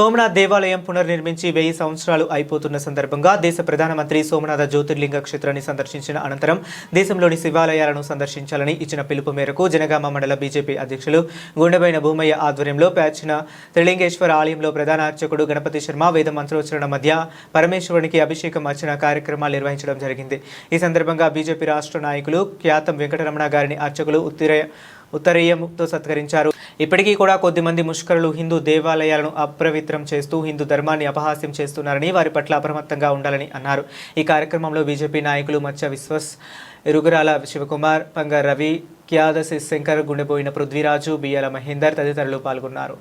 సోమనాథ్ దేవాలయం పునర్నిర్మించి 1000 సంవత్సరాలు అయిపోతున్న సందర్భంగా దేశ ప్రధానమంత్రి సోమనాథ జ్యోతిర్లింగ క్షేత్రాన్ని సందర్శించిన అనంతరం దేశంలోని శివాలయాలను సందర్శించాలని ఇచ్చిన పిలుపు మేరకు జనగామ మండల బీజేపీ అధ్యక్షులు గుండెబోయిన భూమయ్య ఆధ్వర్యంలో పేర్చిన త్రిలింగేశ్వర ఆలయంలో ప్రధాన అర్చకుడు గణపతి శర్మ వేద మంత్రోచ్చరణ మధ్య పరమేశ్వరునికి అభిషేకం అర్చన కార్యక్రమాలు నిర్వహించడం జరిగింది. ఈ సందర్భంగా బీజేపీ రాష్ట్ర నాయకులు ఖ్యాతం వెంకటరమణ గారిని అర్చకులు ఉత్తరీయంతో సత్కరించారు. ఇప్పటికీ కూడా కొద్దిమంది ముష్కరులు హిందూ దేవాలయాలను అప్రవిత్రం చేస్తూ హిందూ ధర్మాన్ని అపహాస్యం చేస్తున్నారని వారి పట్ల అప్రమత్తంగా ఉండాలని అన్నారు. ఈ కార్యక్రమంలో బీజేపీ నాయకులు మచ్చ విశ్వస్, ఎరుగురాల శివకుమార్, పంగ రవి, క్యాదసి శంకర్, గుండెబోయిన పృథ్వీరాజు, బియ్యాల మహేందర్ తదితరులు పాల్గొన్నారు.